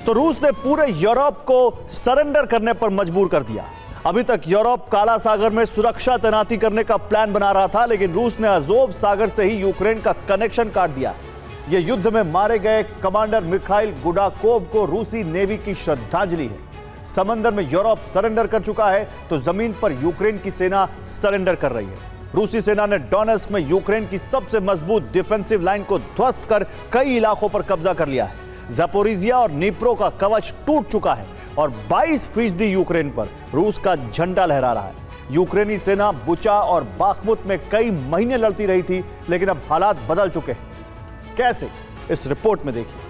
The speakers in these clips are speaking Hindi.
तो रूस ने पूरे यूरोप को सरेंडर करने पर मजबूर कर दिया। अभी तक यूरोप काला सागर में सुरक्षा तैनाती करने का प्लान बना रहा था, लेकिन रूस ने अजोव सागर से ही यूक्रेन का कनेक्शन काट दिया। यह युद्ध में मारे गए कमांडर मिखाइल गुडाकोव को रूसी नेवी की श्रद्धांजलि है। समंदर में यूरोप सरेंडर कर चुका है तो जमीन पर यूक्रेन की सेना सरेंडर कर रही है। रूसी सेना ने डोनेस्क में यूक्रेन की सबसे मजबूत डिफेंसिव लाइन को ध्वस्त कर कई इलाकों पर कब्जा कर लिया है। ज़पोरिजिया और नीप्रो का कवच टूट चुका है और 22% यूक्रेन पर रूस का झंडा लहरा रहा है। यूक्रेनी सेना बुचा और बाखमुत में कई महीने लड़ती रही थी, लेकिन अब हालात बदल चुके हैं। कैसे, इस रिपोर्ट में देखिए।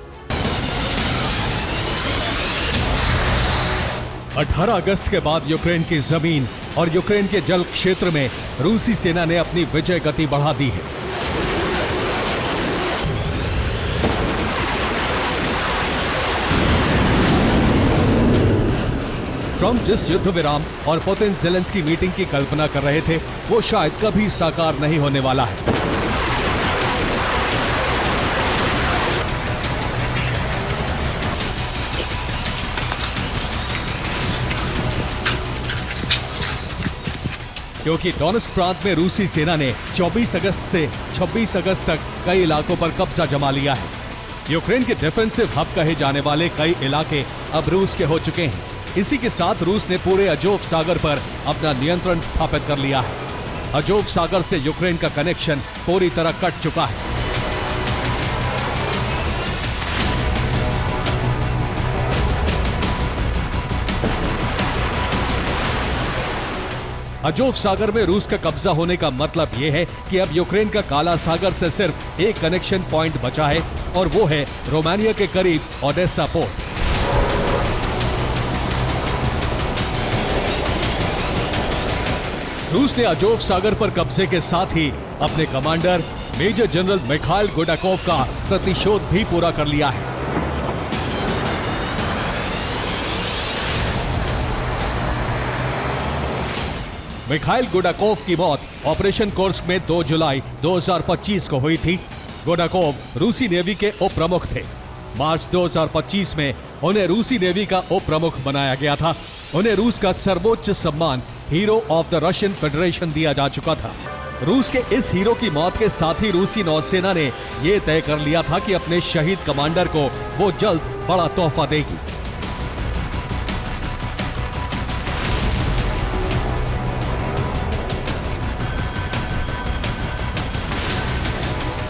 18 अगस्त के बाद यूक्रेन की जमीन और यूक्रेन के जल क्षेत्र में रूसी सेना ने अपनी विजय गति बढ़ा दी है। ट्रंप जिस युद्ध विराम और पुतिन ज़ेलेंस्की मीटिंग की कल्पना कर रहे थे, वो शायद कभी साकार नहीं होने वाला है। क्योंकि डोनेस्क प्रांत में रूसी सेना ने 24 अगस्त से 26 अगस्त तक कई इलाकों पर कब्जा जमा लिया है। यूक्रेन के डिफेंसिव हब कहे जाने वाले कई इलाके अब रूस के हो चुके हैं। इसी के साथ रूस ने पूरे अजोव सागर पर अपना नियंत्रण स्थापित कर लिया है। अजोव सागर से यूक्रेन का कनेक्शन पूरी तरह कट चुका है। अजोव सागर में रूस का कब्जा होने का मतलब यह है कि अब यूक्रेन का काला सागर से सिर्फ एक कनेक्शन पॉइंट बचा है और वो है रोमानिया के करीब ओडेसा पोर्ट। रूस ने अजोव सागर पर कब्जे के साथ ही अपने कमांडर मेजर जनरल मिखाइल गुडाकोव का प्रतिशोध भी पूरा कर लिया है। मिखाइल गुडाकोव की मौत ऑपरेशन कोर्स्क में 2 जुलाई 2025 को हुई थी। गुडाकोव रूसी नेवी के उप प्रमुख थे। मार्च 2025 में उन्हें रूसी नेवी का उप प्रमुख बनाया गया था। उन्हें रूस का सर्वोच्च सम्मान hero of the Russian federation दिया जा चुका था। रूस के इस हीरो की मौत के साथ ही रूसी नौसेना ने यह तय कर लिया था कि अपने शहीद कमांडर को वो जल्द बड़ा तोहफा देगी।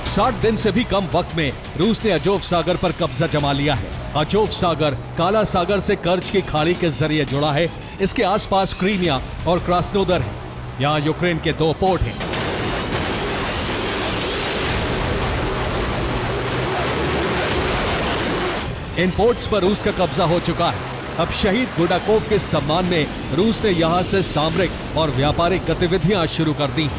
60 दिन से भी कम वक्त में रूस ने अजोव सागर पर कब्जा जमा लिया है। अजोव सागर काला सागर से कर्ज की खाड़ी के जरिए जुड़ा है। इसके आसपास क्रीमिया और क्रास्नोदर है। यहाँ यूक्रेन के 2 पोर्ट हैं। इन पोर्ट्स पर रूस का कब्जा हो चुका है। अब शहीद गुडाकोव के सम्मान में रूस ने यहां से सामरिक और व्यापारिक गतिविधियां शुरू कर दी।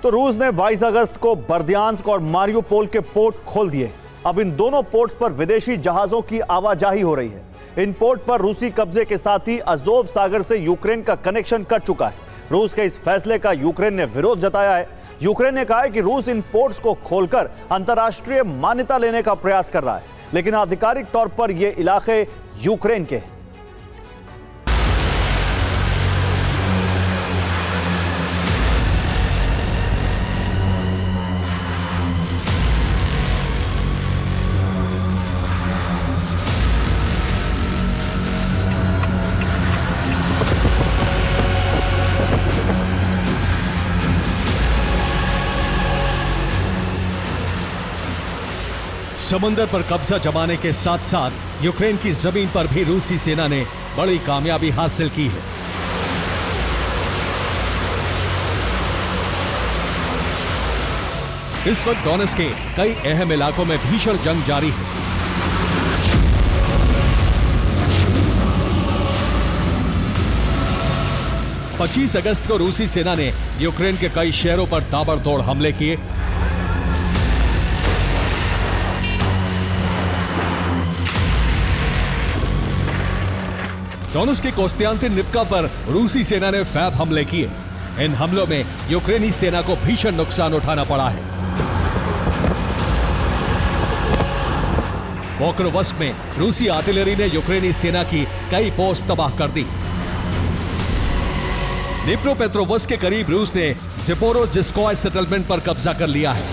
तो रूस ने 22 अगस्त को बर्दियांस्क और मारियोपोल के पोर्ट खोल दिए। अब इन दोनों पोर्ट्स पर विदेशी जहाजों की आवाजाही हो रही है। इन पोर्ट पर रूसी कब्जे के साथ ही अजोव सागर से यूक्रेन का कनेक्शन कट चुका है। रूस के इस फैसले का यूक्रेन ने विरोध जताया है। यूक्रेन ने कहा है कि रूस इन पोर्ट्स को खोलकर अंतर्राष्ट्रीय मान्यता लेने का प्रयास कर रहा है, लेकिन आधिकारिक तौर पर ये इलाके यूक्रेन के हैं। समंदर पर कब्जा जमाने के साथ साथ यूक्रेन की जमीन पर भी रूसी सेना ने बड़ी कामयाबी हासिल की है। इस वक्त डोनेस्क के कई अहम इलाकों में भीषण जंग जारी है। पच्चीस अगस्त को रूसी सेना ने यूक्रेन के कई शहरों पर ताबड़तोड़ हमले किए। डोनेस्क के कोस्त्यांतिनिवका पर रूसी सेना ने फैब हमले किए। इन हमलों में यूक्रेनी सेना को भीषण नुकसान उठाना पड़ा है। पोक्रोवस्क में रूसी आर्टिलरी ने यूक्रेनी सेना की कई पोस्ट तबाह कर दी। निप्रोपेट्रोवस्क के करीब रूस ने ज़पोरोजिस्कोय सेटलमेंट पर कब्जा कर लिया है।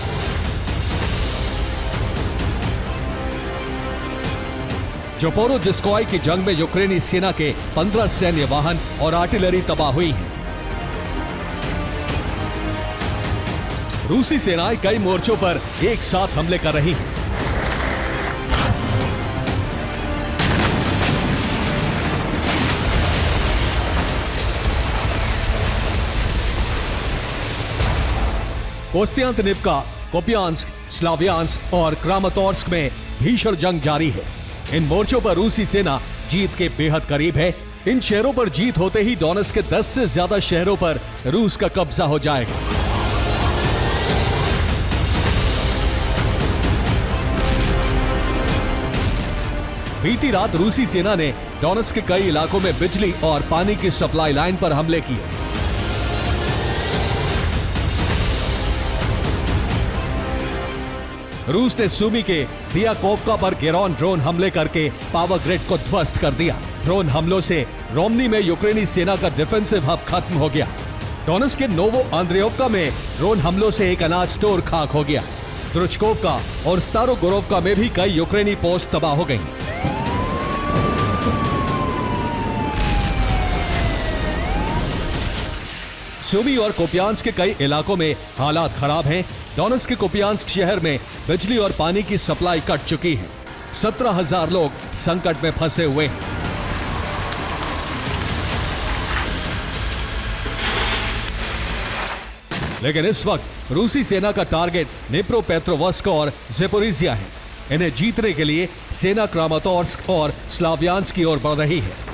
ज़पोरोजिस्कोय की जंग में यूक्रेनी सेना के 15 सैन्य वाहन और आर्टिलरी तबाह हुई है। रूसी सेनाएं कई मोर्चों पर एक साथ हमले कर रही हैं। कोस्तियांतिनिवका, कुपियांस्क, स्लावियांस्क और क्रामातोर्स्क में भीषण जंग जारी है। इन मोर्चों पर रूसी सेना जीत के बेहद करीब है। इन शहरों पर जीत होते ही डोनेट्स्क के 10 से ज्यादा शहरों पर रूस का कब्जा हो जाएगा। बीती रात रूसी सेना ने डोनेट्स्क के कई इलाकों में बिजली और पानी की सप्लाई लाइन पर हमले किए। रूस ने सूमी के दियाकोव्का पर गेरॉन ड्रोन हमले करके पावर ग्रिड को ध्वस्त कर दिया। ड्रोन हमलों से रोमनी में यूक्रेनी सेना का डिफेंसिव हब खत्म हो गया। डोनेट्स्क के नोवो आंद्रेयोव्का में ड्रोन हमलों से एक अनाज स्टोर खाक हो गया। द्रुचकोव्का और स्तारोगोरोव्का में भी कई यूक्रेनी पोस्ट तबाह हो गईं। सूमी और कुपियांस्क के कई इलाकों में हालात खराब हैं। डोनेट्स्क के कुपियांस्क शहर में बिजली और पानी की सप्लाई कट चुकी है। 17,000 लोग संकट में फंसे हुए हैं। लेकिन इस वक्त रूसी सेना का टारगेट निप्रोपेट्रोवस्क और ज़पोरिज़िया है। इन्हें जीतने के लिए सेना क्रामातोर्स्क और स्लावियांस्क की ओर बढ़ रही है।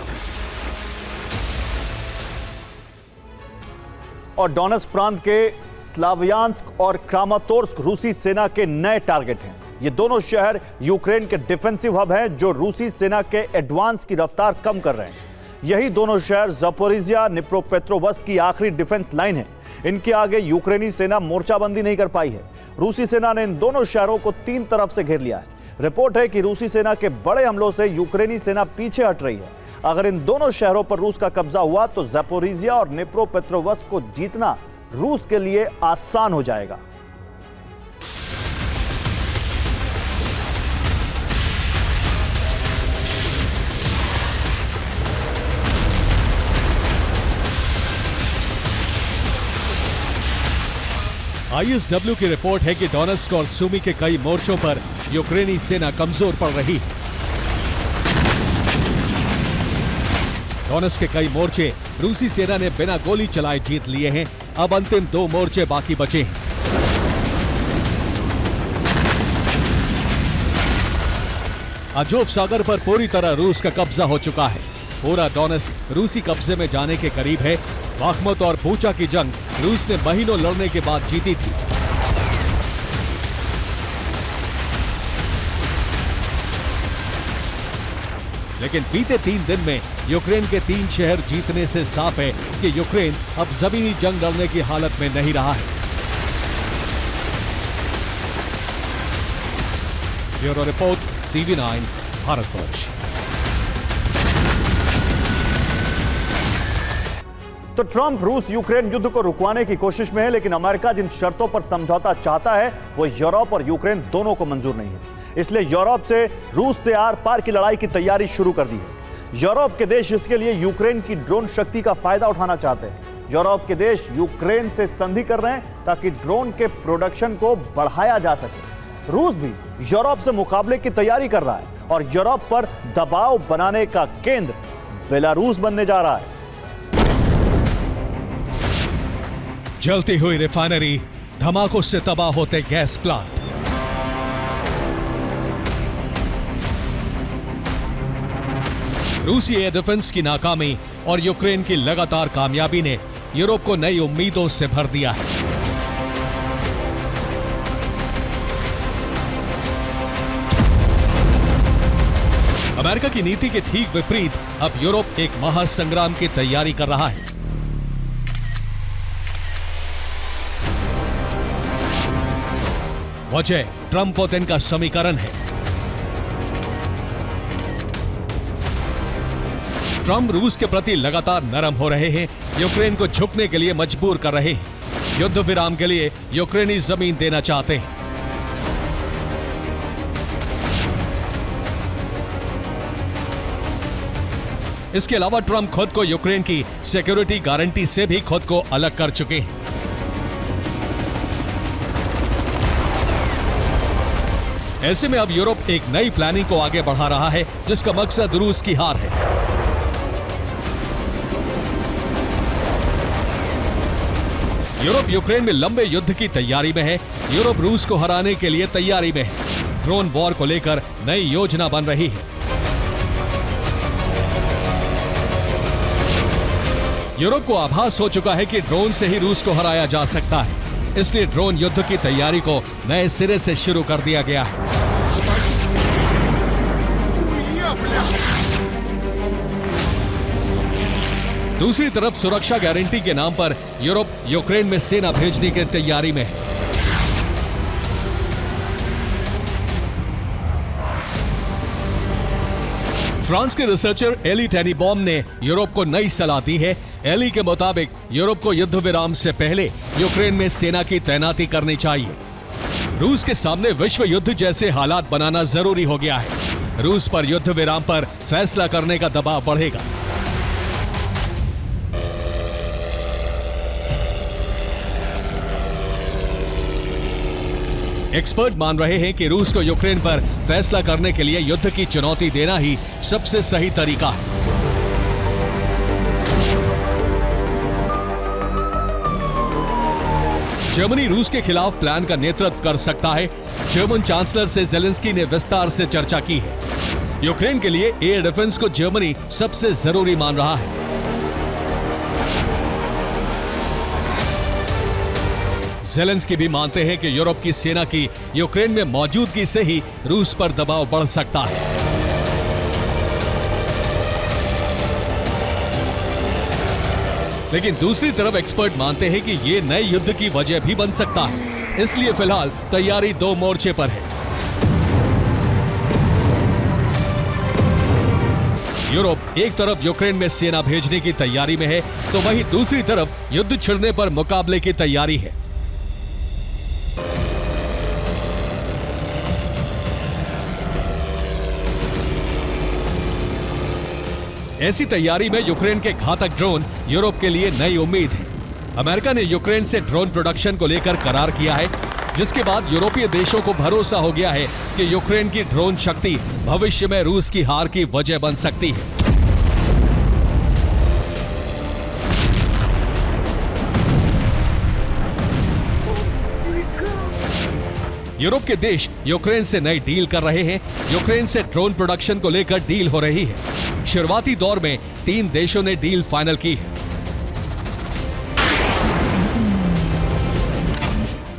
और डोनेट्स्क प्रांत के स्लावियांस्क और क्रामातोर्स्क रूसी सेना के नए टारगेट हैं। ये दोनों शहर यूक्रेन के डिफेंसिव हब हैं जो रूसी सेना के एडवांस की रफ्तार कम कर रहे हैं। यही दोनों शहर ज़पोरिज़िया, निप्रोपेट्रोवस्क की आखिरी डिफेंस लाइन है। इनके आगे यूक्रेनी सेना मोर्चाबंदी नहीं कर पाई है। रूसी सेना ने इन दोनों शहरों को 3 तरफ से घेर लिया है। रिपोर्ट है कि रूसी सेना के बड़े हमलों से यूक्रेनी सेना पीछे हट रही है। अगर इन दोनों शहरों पर रूस का कब्जा हुआ तो ज़पोरिज़िया और निप्रोपेट्रोवस्क को जीतना रूस के लिए आसान हो जाएगा। आईएसडब्ल्यू की रिपोर्ट है कि डोनेट्स्क और सूमी के कई मोर्चों पर यूक्रेनी सेना कमजोर पड़ रही है। डोनेट्स्क के कई मोर्चे रूसी सेना ने बिना गोली चलाए जीत लिए हैं। अब अंतिम 2 मोर्चे बाकी बचे हैं। अजोव सागर पर पूरी तरह रूस का कब्जा हो चुका है। पूरा डोनेट्स्क रूसी कब्जे में जाने के करीब है। बाखमुत और बूचा की जंग रूस ने महीनों लड़ने के बाद जीती थी। लेकिन बीते 3 दिन में यूक्रेन के 3 शहर जीतने से साफ है कि यूक्रेन अब जमीनी जंग लड़ने की हालत में नहीं रहा है। Bureau report, TV9 Bharatvarsh. तो ट्रंप रूस यूक्रेन युद्ध को रुकवाने की कोशिश में है, लेकिन अमेरिका जिन शर्तों पर समझौता चाहता है वो यूरोप और यूक्रेन दोनों को मंजूर नहीं है। इसलिए यूरोप से रूस से आर पार की लड़ाई की तैयारी शुरू कर दी है। यूरोप के देश इसके लिए यूक्रेन की ड्रोन शक्ति का फायदा उठाना चाहते हैं। यूरोप के देश यूक्रेन से संधि कर रहे हैं ताकि ड्रोन के प्रोडक्शन को बढ़ाया जा सके। रूस भी यूरोप से मुकाबले की तैयारी कर रहा है और यूरोप पर दबाव बनाने का केंद्र बेलारूस बनने जा रहा है। जलती हुई रिफाइनरी, धमाकों से तबाह होते गैस प्लांट। रूसी एयर डिफेंस की नाकामी और यूक्रेन की लगातार कामयाबी ने यूरोप को नई उम्मीदों से भर दिया है। अमेरिका की नीति के ठीक विपरीत अब यूरोप एक महासंग्राम की तैयारी कर रहा है। वजह ट्रंप पुतिन का समीकरण है। ट्रंप रूस के प्रति लगातार नरम हो रहे हैं, यूक्रेन को झुकने के लिए मजबूर कर रहे हैं। युद्ध विराम के लिए यूक्रेनी जमीन देना चाहते हैं। इसके अलावा ट्रंप खुद को यूक्रेन की सिक्योरिटी गारंटी से भी खुद को अलग कर चुके हैं। ऐसे में अब यूरोप एक नई प्लानिंग को आगे बढ़ा रहा है, जिसका मकसद रूस की हार है। यूरोप यूक्रेन में लंबे युद्ध की तैयारी में है। यूरोप रूस को हराने के लिए तैयारी में है। ड्रोन वॉर को लेकर नई योजना बन रही है। यूरोप को आभास हो चुका है कि ड्रोन से ही रूस को हराया जा सकता है, इसलिए ड्रोन युद्ध की तैयारी को नए सिरे से शुरू कर दिया गया है। दूसरी तरफ सुरक्षा गारंटी के नाम पर यूरोप यूक्रेन में सेना भेजने की तैयारी में है। फ्रांस के रिसर्चर एली टेनीबॉम ने यूरोप को नई सलाह दी है। एली के मुताबिक यूरोप को युद्ध विराम से पहले यूक्रेन में सेना की तैनाती करनी चाहिए। रूस के सामने विश्व युद्ध जैसे हालात बनाना जरूरी हो गया है। रूस पर युद्ध विराम पर फैसला करने का दबाव बढ़ेगा। एक्सपर्ट मान रहे हैं कि रूस को यूक्रेन पर फैसला करने के लिए युद्ध की चुनौती देना ही सबसे सही तरीका है। जर्मनी रूस के खिलाफ प्लान का नेतृत्व कर सकता है। जर्मन चांसलर से जेलेंस्की ने विस्तार से चर्चा की है। यूक्रेन के लिए एयर डिफेंस को जर्मनी सबसे जरूरी मान रहा है। जेलेंस्की भी मानते हैं कि यूरोप की सेना की यूक्रेन में मौजूदगी से ही रूस पर दबाव बढ़ सकता है। लेकिन दूसरी तरफ एक्सपर्ट मानते हैं कि यह नए युद्ध की वजह भी बन सकता है, इसलिए फिलहाल तैयारी दो मोर्चे पर है। यूरोप एक तरफ यूक्रेन में सेना भेजने की तैयारी में है, तो वहीं दूसरी तरफ युद्ध छिड़ने पर मुकाबले की तैयारी है। ऐसी तैयारी में यूक्रेन के घातक ड्रोन यूरोप के लिए नई उम्मीद है। अमेरिका ने यूक्रेन से ड्रोन प्रोडक्शन को लेकर करार किया है, जिसके बाद यूरोपीय देशों को भरोसा हो गया है कि यूक्रेन की ड्रोन शक्ति भविष्य में रूस की हार की वजह बन सकती है। यूरोप के देश यूक्रेन से नई डील कर रहे हैं। यूक्रेन से ड्रोन प्रोडक्शन को लेकर डील हो रही है। शुरुआती दौर में 3 देशों ने डील फाइनल की है।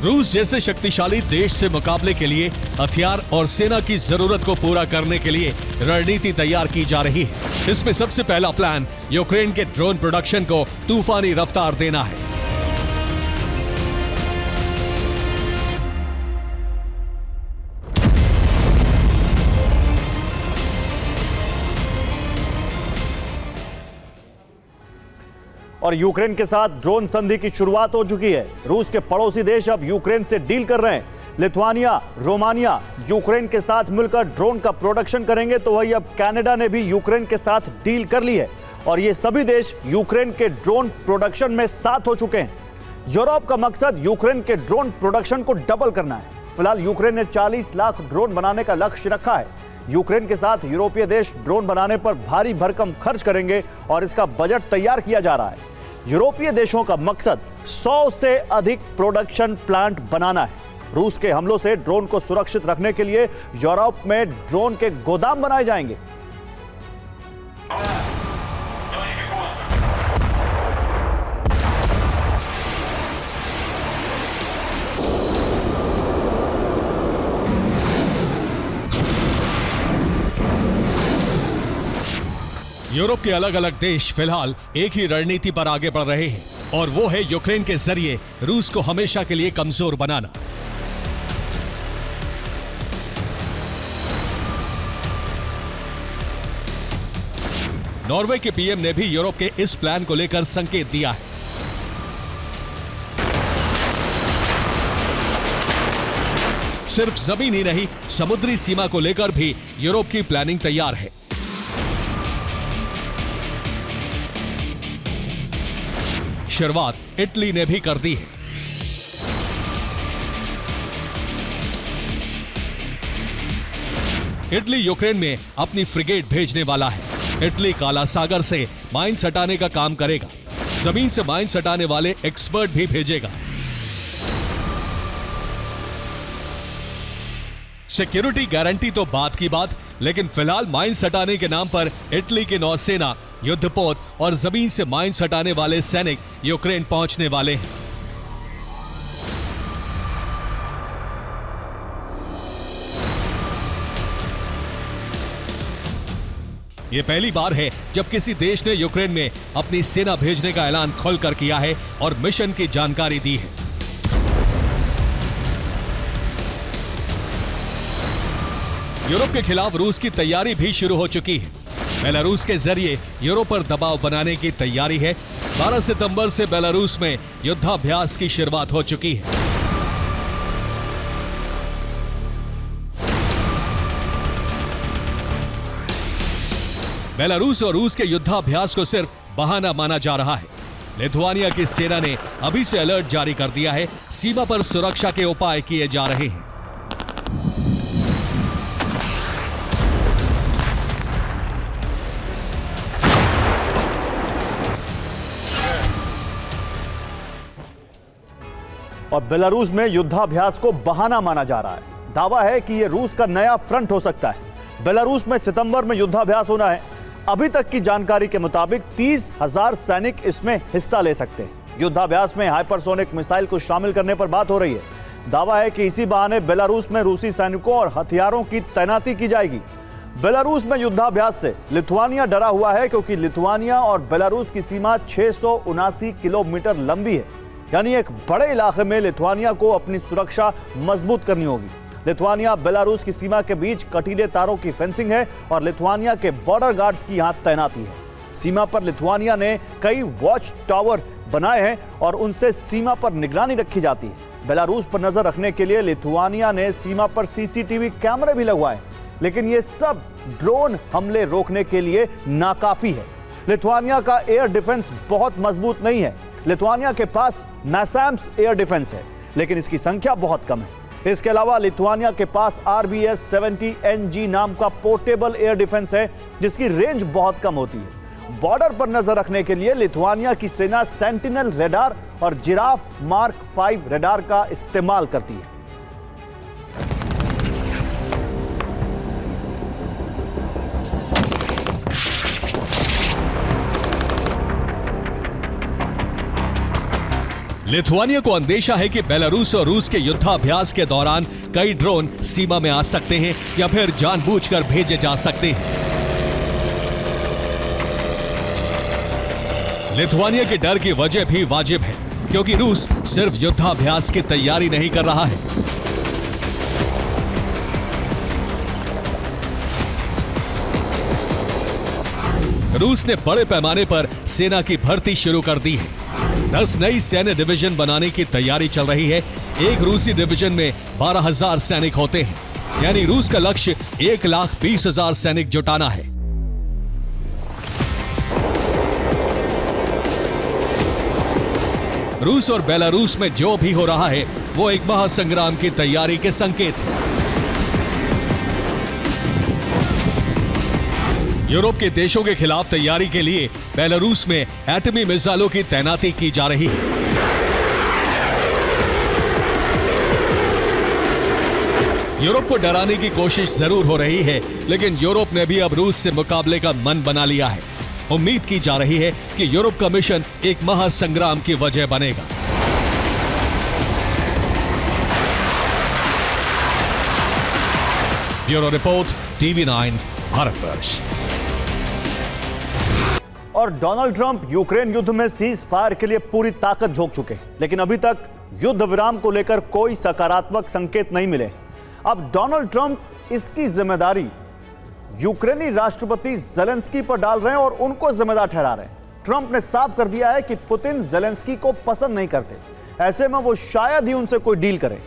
रूस जैसे शक्तिशाली देश से मुकाबले के लिए हथियार और सेना की जरूरत को पूरा करने के लिए रणनीति तैयार की जा रही है। इसमें सबसे पहला प्लान यूक्रेन के ड्रोन प्रोडक्शन को तूफानी रफ्तार देना है। और यूक्रेन के साथ ड्रोन संधि की शुरुआत हो चुकी है। रूस के पड़ोसी देश अब यूक्रेन से डील कर रहे हैं। लिथुआनिया, रोमानिया यूक्रेन के साथ मिलकर ड्रोन का प्रोडक्शन करेंगे, तो वही अब कनाडा ने भी यूक्रेन के साथ डील कर ली है और ये सभी देश यूक्रेन के ड्रोन प्रोडक्शन में साथ हो चुके हैं। यूरोप का मकसद यूक्रेन के ड्रोन प्रोडक्शन को डबल करना है। फिलहाल यूक्रेन ने 40 लाख ड्रोन बनाने का लक्ष्य रखा है। यूक्रेन के साथ यूरोपीय देश ड्रोन बनाने पर भारी भरकम खर्च करेंगे और इसका बजट तैयार किया जा रहा है। यूरोपीय देशों का मकसद 100 से अधिक प्रोडक्शन प्लांट बनाना है। रूस के हमलों से ड्रोन को सुरक्षित रखने के लिए यूरोप में ड्रोन के गोदाम बनाए जाएंगे। यूरोप के अलग अलग देश फिलहाल एक ही रणनीति पर आगे बढ़ रहे हैं और वो है यूक्रेन के जरिए रूस को हमेशा के लिए कमजोर बनाना। नॉर्वे के पीएम ने भी यूरोप के इस प्लान को लेकर संकेत दिया है। सिर्फ जमीन ही नहीं, समुद्री सीमा को लेकर भी यूरोप की प्लानिंग तैयार है। शुरुआत इटली ने भी कर दी है। इटली यूक्रेन में अपनी फ्रिगेट भेजने वाला है। इटली काला सागर से माइंस हटाने का काम करेगा। जमीन से माइंस हटाने वाले एक्सपर्ट भी भेजेगा। सिक्योरिटी गारंटी तो बात की बात, लेकिन फिलहाल माइंस हटाने के नाम पर इटली की नौसेना, युद्धपोत और जमीन से माइंस हटाने वाले सैनिक यूक्रेन पहुंचने वाले हैं। यह पहली बार है जब किसी देश ने यूक्रेन में अपनी सेना भेजने का ऐलान खुलकर किया है और मिशन की जानकारी दी है। यूरोप के खिलाफ रूस की तैयारी भी शुरू हो चुकी है। बेलारूस के जरिए यूरोप पर दबाव बनाने की तैयारी है। 12 सितंबर से बेलारूस में युद्धाभ्यास की शुरुआत हो चुकी है। बेलारूस और रूस के युद्धाभ्यास को सिर्फ बहाना माना जा रहा है। लिथुआनिया की सेना ने अभी से अलर्ट जारी कर दिया है। सीमा पर सुरक्षा के उपाय किए जा रहे हैं। और बेलारूस में युद्धाभ्यास को बहाना माना जा रहा है। दावा है कि यह रूस का नया फ्रंट हो सकता है। बेलारूस में सितंबर में युद्धाभ्यास होना है। अभी तक की जानकारी के मुताबिक 30,000 सैनिक इसमें हिस्सा ले सकते हैं। युद्धाभ्यास में हाइपरसोनिक मिसाइल को शामिल करने पर बात हो रही है। दावा है कि इसी बहाने बेलारूस में रूसी सैनिकों और हथियारों की तैनाती की जाएगी। बेलारूस में युद्धाभ्यास से लिथुआनिया डरा हुआ है, क्योंकि लिथुआनिया और बेलारूस की सीमा 679 किलोमीटर लंबी है। यानी एक बड़े इलाके में लिथुआनिया को अपनी सुरक्षा मजबूत करनी होगी। लिथुआनिया बेलारूस की सीमा के बीच कटीले तारों की फेंसिंग है और लिथुआनिया के बॉर्डर गार्ड्स की यहां तैनाती है। सीमा पर लिथुआनिया ने कई वॉच टावर बनाए हैं और उनसे सीमा पर निगरानी रखी जाती है। बेलारूस पर नजर रखने के लिए लिथुआनिया ने सीमा पर सीसीटीवी कैमरे भी लगवाए, लेकिन ये सब ड्रोन हमले रोकने के लिए नाकाफी है। लिथुआनिया का एयर डिफेंस बहुत मजबूत नहीं है। लिथुआनिया के पास नासैम्स एयर डिफेंस है, लेकिन इसकी संख्या बहुत कम है। इसके अलावा लिथुआनिया के पास RBS-70NG नाम का पोर्टेबल एयर डिफेंस है, जिसकी रेंज बहुत कम होती है। बॉर्डर पर नजर रखने के लिए लिथुआनिया की सेना सेंटिनल रेडार और जिराफ मार्क 5 रेडार का इस्तेमाल करती है। लिथुआनिया को अंदेशा है कि बेलारूस और रूस के युद्धाभ्यास के दौरान कई ड्रोन सीमा में आ सकते हैं या फिर जानबूझकर भेजे जा सकते हैं। लिथुआनिया के डर की वजह भी वाजिब है, क्योंकि रूस सिर्फ युद्धाभ्यास की तैयारी नहीं कर रहा है। रूस ने बड़े पैमाने पर सेना की भर्ती शुरू कर दी है। 10 नई सैन्य डिवीजन बनाने की तैयारी चल रही है। एक रूसी डिवीजन में 12,000 सैनिक होते हैं, यानी रूस का लक्ष्य 1,20,000 सैनिक जुटाना है। रूस और बेलारूस में जो भी हो रहा है वो एक महासंग्राम की तैयारी के संकेत है। यूरोप के देशों के खिलाफ तैयारी के लिए बेलारूस में एटमी मिसाइलों की तैनाती की जा रही है। यूरोप को डराने की कोशिश जरूर हो रही है, लेकिन यूरोप ने भी अब रूस से मुकाबले का मन बना लिया है। उम्मीद की जा रही है कि यूरोप का मिशन एक महासंग्राम की वजह बनेगा। Bureau report, TV9 Bharatvarsh. और डोनाल्ड ट्रंप यूक्रेन युद्ध में सीज फायर के लिए पूरी ताकत झोंक चुके हैं, लेकिन अभी तक युद्ध विराम को लेकर कोई सकारात्मक संकेत नहीं मिले। अब डोनाल्ड ट्रंप इसकी जिम्मेदारी यूक्रेनी राष्ट्रपति जेलेंस्की पर डाल रहे हैं और उनको जिम्मेदार ठहरा रहे हैं। ट्रंप ने साफ कर दिया है कि पुतिन जेलेंस्की को पसंद नहीं करते, ऐसे में वो शायद ही उनसे कोई डील करें।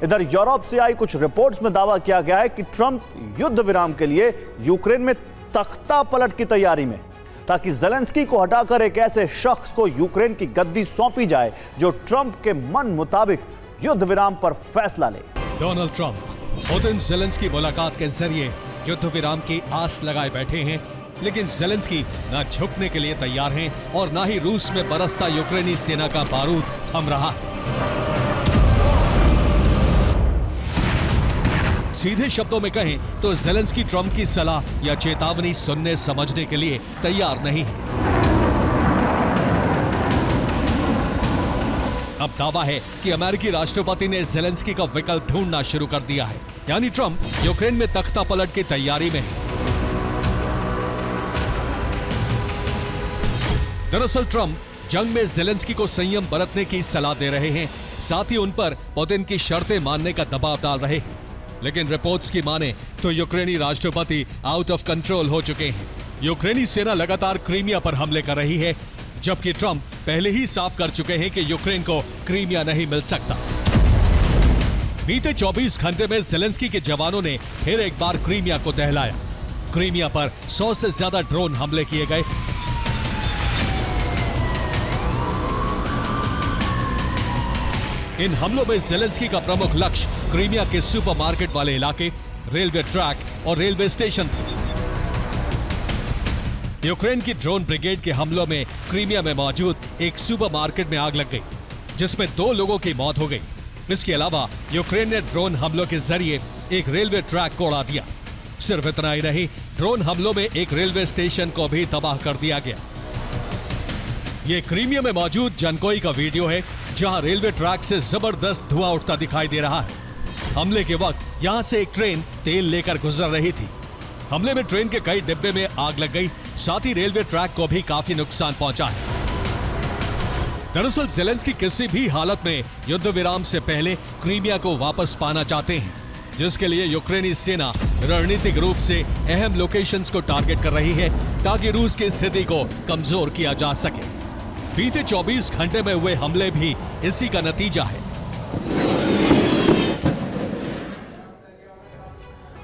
इधर यूरोप से आई कुछ रिपोर्ट्स में दावा किया गया है कि ट्रंप युद्ध विराम के लिए यूक्रेन में तख्ता पलट की तैयारी में, ताकि जेलेंस्की को हटाकर एक ऐसे शख्स को यूक्रेन की गद्दी सौंपी जाए जो ट्रंप के मन मुताबिक युद्ध विराम पर फैसला ले। डोनाल्ड ट्रंप पुतिन जेलेंस्की मुलाकात के जरिए युद्ध विराम की आस लगाए बैठे हैं, लेकिन जेलेंस्की न झुकने के लिए तैयार हैं और न ही रूस में बरसता यूक्रेनी सेना का बारूद थम रहा है। सीधे शब्दों में कहें तो जेलेंस्की ट्रंप की सलाह या चेतावनी सुनने समझने के लिए तैयार नहीं है। अब दावा है कि अमेरिकी राष्ट्रपति ने जेलेंस्की का विकल्प ढूंढना शुरू कर दिया है, यानी ट्रंप यूक्रेन में तख्ता पलट की तैयारी में है। दरअसल ट्रंप जंग में जेलेंस्की को संयम बरतने की सलाह दे रहे हैं, साथ ही उन पर पुतिन की शर्तें मानने का दबाव डाल रहे हैं। लेकिन रिपोर्ट्स की माने तो यूक्रेनी राष्ट्रपति आउट ऑफ कंट्रोल हो चुके हैं। यूक्रेनी सेना लगातार क्रीमिया पर हमले कर रही है, जबकि ट्रंप पहले ही साफ कर चुके हैं कि यूक्रेन को क्रीमिया नहीं मिल सकता। बीते 24 घंटे में जेलेंस्की के जवानों ने फिर एक बार क्रीमिया को दहलाया। क्रीमिया पर 100 से ज्यादा ड्रोन हमले किए गए। इन हमलों में जेलेंस्की का प्रमुख लक्ष्य क्रीमिया के सुपरमार्केट वाले इलाके, रेलवे ट्रैक और रेलवे स्टेशन थे। यूक्रेन की ड्रोन ब्रिगेड के हमलों में क्रीमिया में मौजूद एक सुपरमार्केट में आग लग गई, जिसमें 2 लोगों की मौत हो गई। इसके अलावा यूक्रेन ने ड्रोन हमलों के जरिए एक रेलवे ट्रैक को उड़ा दिया। सिर्फ इतना ही नहीं, ड्रोन हमलों में एक रेलवे स्टेशन को भी तबाह कर दिया गया। ये क्रीमिया में मौजूद जनकोई का वीडियो है, जहां रेलवे ट्रैक से जबरदस्त धुआं उठता दिखाई दे रहा है। हमले के वक्त यहां से एक ट्रेन तेल लेकर गुजर रही थी। हमले में ट्रेन के कई डिब्बे में आग लग गई, साथ ही रेलवे ट्रैक को भी काफी नुकसान पहुंचा है। दरअसल जेलेंस्की किसी भी हालत में युद्ध विराम से पहले क्रीमिया को वापस पाना चाहते हैं, जिसके लिए यूक्रेनी सेना रणनीतिक रूप से अहम लोकेशंस को टारगेट कर रही है, ताकि रूस की स्थिति को कमजोर किया जा सके। बीते 24 घंटे में हुए हमले भी इसी का नतीजा है।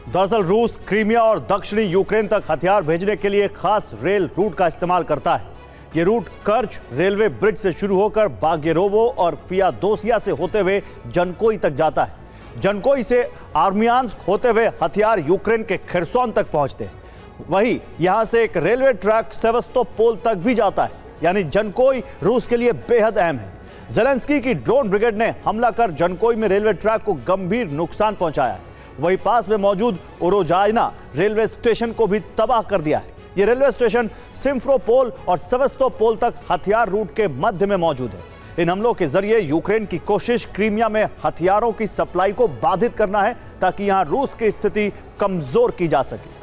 दरअसल रूस क्रीमिया और दक्षिणी यूक्रेन तक हथियार भेजने के लिए खास रेल रूट का इस्तेमाल करता है। ये रूट कर्च रेलवे ब्रिज से शुरू होकर बागेरोवो और फियादोसिया से होते हुए जनकोई तक जाता है। जनकोई से आर्मियांस्क होते हुए हथियार यूक्रेन के खिर्सोन तक पहुंचते हैं। वहीं यहां से एक रेलवे ट्रैक सेवस्तोपोल तक भी जाता है, यानी जनकोई रूस के लिए बेहद अहम है। जेलेंस्की की ड्रोन ब्रिगेड ने हमला कर जनकोई में रेलवे ट्रैक को गंभीर नुकसान पहुंचाया है। वहीं पास में मौजूद उरोजाइना रेलवे स्टेशन को भी तबाह कर दिया है। यह रेलवे स्टेशन सिम्फरोपोल और सेवस्तोपोल तक हथियार रूट के मध्य में मौजूद है। इन हमलों के जरिए यूक्रेन की कोशिश क्रीमिया में हथियारों की सप्लाई को बाधित करना है, ताकि यहां रूस की स्थिति कमजोर की जा सके।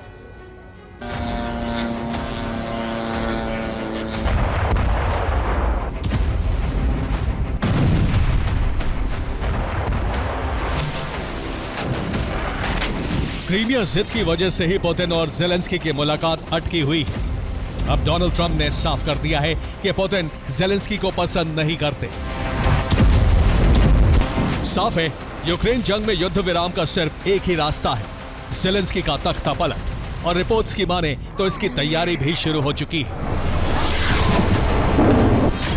क्रीमिया जिद की वजह से ही पुतिन और जेलेंस्की की मुलाकात अटकी हुई है। अब डोनाल्ड ट्रंप ने साफ कर दिया है कि पुतिन जेलेंस्की को पसंद नहीं करते। साफ है, यूक्रेन जंग में युद्ध विराम का सिर्फ एक ही रास्ता है, जेलेंस्की का तख्ता पलट। और रिपोर्ट्स की माने तो इसकी तैयारी भी शुरू हो चुकी है।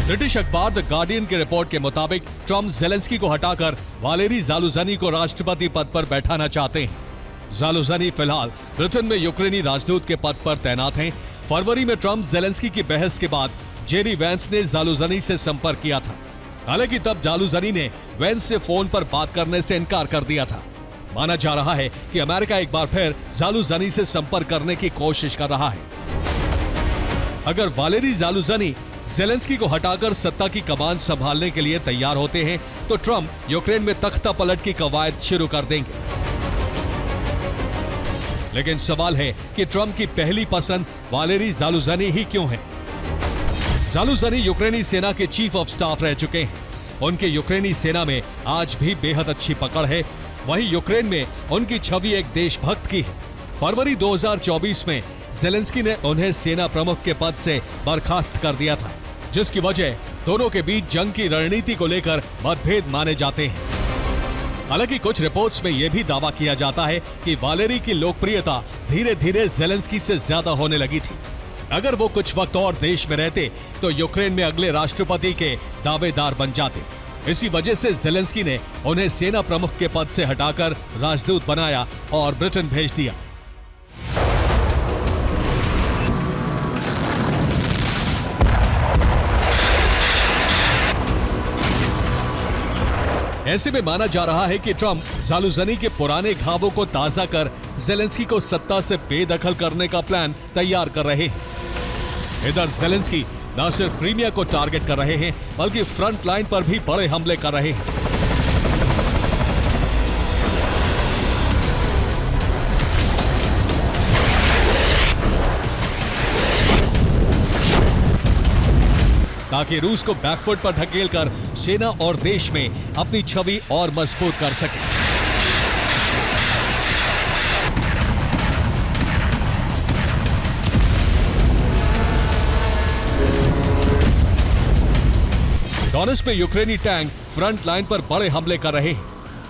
ब्रिटिश अखबार द गार्डियन की रिपोर्ट के मुताबिक ट्रंप जेलेंस्की को हटाकर वालेरी ज़ालुझनी को राष्ट्रपति पद पर बैठाना चाहते हैं। ज़ालुझनी फिलहाल ब्रिटेन में यूक्रेनी राजदूत के पद पर तैनात हैं। फरवरी में ट्रंप जेलेंस्की की बहस के बाद जेरी वेंस ने ज़ालुझनी से संपर्क किया था। हालांकि तब ज़ालुझनी ने वेंस से फोन पर बात करने से इनकार कर दिया था। माना जा रहा है कि अमेरिका एक बार फिर ज़ालुझनी से संपर्क करने की कोशिश कर रहा है। अगर वालेरी ज़ालुझनी जेलेंस्की को हटाकर सत्ता की कमान संभालने के लिए तैयार होते हैं, तो ट्रंप यूक्रेन में तख्ता पलट की कवायद शुरू कर देंगे। लेकिन सवाल है कि ट्रंप की पहली पसंद वालेरी ज़ालुझनी ही क्यों है? ज़ालुझनी यूक्रेनी सेना के चीफ ऑफ स्टाफ रह चुके हैं। उनके यूक्रेनी सेना में आज भी बेहद अच्छी पकड़ है। वहीं यूक्रेन में उनकी छवि एक देशभक्त की है। फरवरी 2024 में ज़ेलेंस्की ने उन्हें सेना प्रमुख के पद से बर्खास्त कर दिया था, जिसकी वजह दोनों के बीच जंग की रणनीति को लेकर मतभेद माने जाते हैं। हालांकि कुछ रिपोर्ट्स में यह भी दावा किया जाता है कि वालेरी की लोकप्रियता धीरे धीरे ज़ेलेंस्की से ज्यादा होने लगी थी। अगर वो कुछ वक्त और देश में रहते तो यूक्रेन में अगले राष्ट्रपति के दावेदार बन जाते। इसी वजह से ज़ेलेंस्की ने उन्हें सेना प्रमुख के पद से हटाकर राजदूत बनाया और ब्रिटेन भेज दिया। ऐसे में माना जा रहा है कि ट्रंप जालूजनी के पुराने घावों को ताजा कर ज़ेलेंस्की को सत्ता से बेदखल करने का प्लान तैयार कर रहे हैं। इधर ज़ेलेंस्की न सिर्फ क्रीमिया को टारगेट कर रहे हैं, बल्कि फ्रंट लाइन पर भी बड़े हमले कर रहे हैं। ताकि रूस को बैकफुट पर ढकेलकर सेना और देश में अपनी छवि और मजबूत कर सके। डोनेट्स्क में यूक्रेनी टैंक फ्रंट लाइन पर बड़े हमले कर रहे हैं।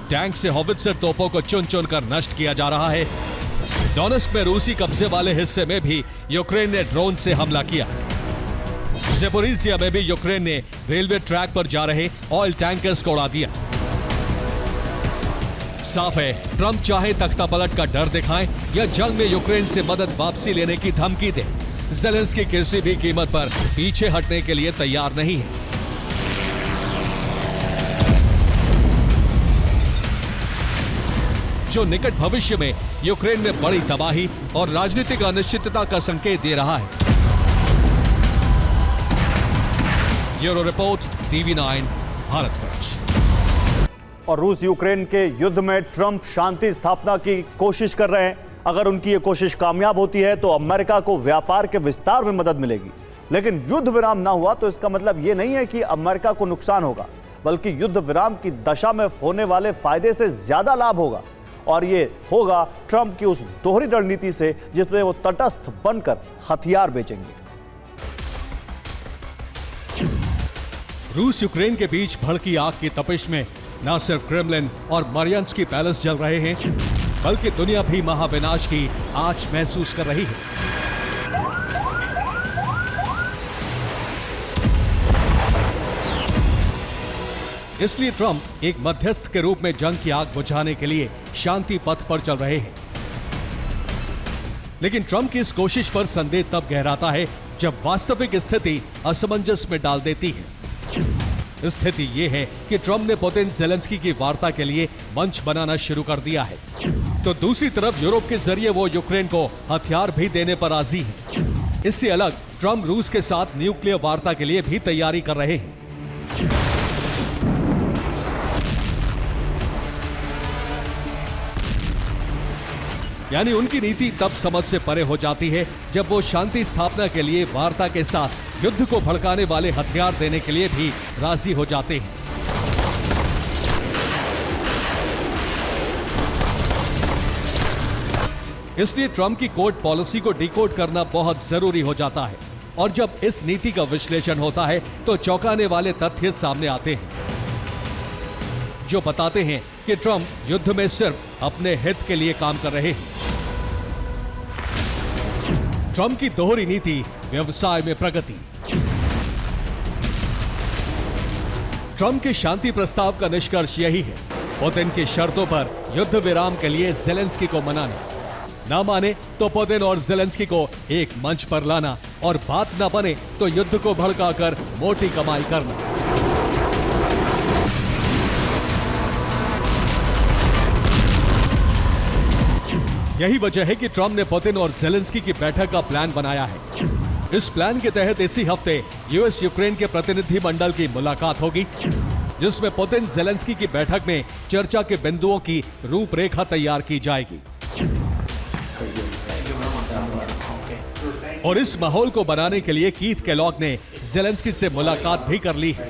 टैंक से हॉवित्जर तोपों को चुन चुन कर नष्ट किया जा रहा है। डोनेट्स्क में रूसी कब्जे वाले हिस्से में भी यूक्रेन ने ड्रोन से हमला किया। ज़पोरिज़िया में भी यूक्रेन ने रेलवे ट्रैक पर जा रहे ऑयल टैंकर्स को उड़ा दिया। साफ है, ट्रंप चाहे तख्तापलट का डर दिखाएं या जंग में यूक्रेन से मदद वापसी लेने की धमकी दे, ज़ेलेंस्की किसी भी कीमत पर पीछे हटने के लिए तैयार नहीं है। जो निकट भविष्य में यूक्रेन में बड़ी तबाही और राजनीतिक अनिश्चितता का संकेत दे रहा है। Bureau report, TV9 Bharatvarsh. और रूस यूक्रेन के युद्ध में ट्रंप शांति स्थापना की कोशिश कर रहे हैं। अगर उनकी ये कोशिश कामयाब होती है तो अमेरिका को व्यापार के विस्तार में मदद मिलेगी। लेकिन युद्ध विराम ना हुआ तो इसका मतलब ये नहीं है कि अमेरिका को नुकसान होगा, बल्कि युद्ध विराम की दशा में होने वाले फायदे से ज्यादा लाभ होगा। और ये होगा ट्रंप की उस दोहरी रणनीति से जिसमें वो तटस्थ बनकर हथियार बेचेंगे। रूस यूक्रेन के बीच भड़की आग की तपिश में न सिर्फ क्रेमलिन और मारियान्स्की पैलेस जल रहे हैं, बल्कि दुनिया भी महाविनाश की आंच महसूस कर रही है। इसलिए ट्रंप एक मध्यस्थ के रूप में जंग की आग बुझाने के लिए शांति पथ पर चल रहे हैं। लेकिन ट्रंप की इस कोशिश पर संदेह तब गहराता है जब वास्तविक स्थिति असमंजस में डाल देती है। स्थिति यह है कि ट्रंप ने पुतिन ज़ेलेंस्की की वार्ता के लिए मंच बनाना शुरू कर दिया है, तो दूसरी तरफ यूरोप के जरिए वो यूक्रेन को हथियार भी देने पर राजी है। इससे अलग ट्रंप रूस के साथ न्यूक्लियर वार्ता के लिए भी तैयारी कर रहे हैं। यानी उनकी नीति तब समझ से परे हो जाती है जब वो शांति स्थापना के लिए वार्ता के साथ युद्ध को भड़काने वाले हथियार देने के लिए भी राजी हो जाते हैं। इसलिए ट्रंप की कोड पॉलिसी को डिकोड करना बहुत जरूरी हो जाता है। और जब इस नीति का विश्लेषण होता है तो चौंकाने वाले तथ्य सामने आते हैं, जो बताते हैं कि ट्रंप युद्ध में सिर्फ अपने हित के लिए काम कर रहे हैं। ट्रंप की दोहरी नीति व्यवसाय में प्रगति। ट्रंप के शांति प्रस्ताव का निष्कर्ष यही है, पुतिन की शर्तों पर युद्ध विराम के लिए ज़ेलेंस्की को मनाना, ना माने तो पुतिन और ज़ेलेंस्की को एक मंच पर लाना, और बात ना बने तो युद्ध को भड़काकर मोटी कमाई करना। यही वजह है कि ट्रंप ने पुतिन और ज़ेलेंस्की की बैठक का प्लान बनाया है। इस प्लान के तहत इसी हफ्ते यूएस यूक्रेन के प्रतिनिधि मंडल की मुलाकात होगी, जिसमें पुतिन ज़ेलेंस्की की बैठक में चर्चा के बिंदुओं की रूपरेखा तैयार की जाएगी। और इस माहौल को बनाने के लिए कीथ केलॉग ने ज़ेलेंस्की से मुलाकात भी कर ली है,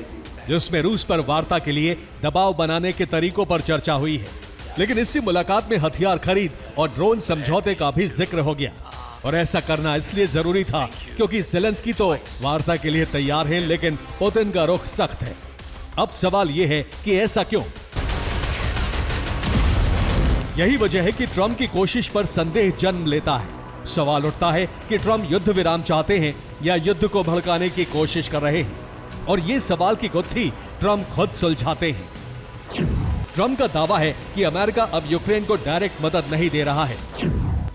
जिसमें रूस पर वार्ता के लिए दबाव बनाने के तरीकों पर चर्चा हुई है। लेकिन इसी मुलाकात में हथियार खरीद और ड्रोन समझौते का भी जिक्र हो गया। और ऐसा करना इसलिए जरूरी था क्योंकि ज़ेलेंस्की तो वार्ता के लिए तैयार हैं, लेकिन पुतिन का रुख सख्त है। अब सवाल यह है कि ऐसा क्यों? यही वजह है कि ट्रंप की कोशिश पर संदेह जन्म लेता है। सवाल उठता है कि ट्रंप युद्ध विराम चाहते हैं या युद्ध को भड़काने की कोशिश कर रहे हैं, और ये सवाल की गुत्थी ट्रंप खुद सुलझाते हैं। ट्रंप का दावा है कि अमेरिका अब यूक्रेन को डायरेक्ट मदद नहीं दे रहा है।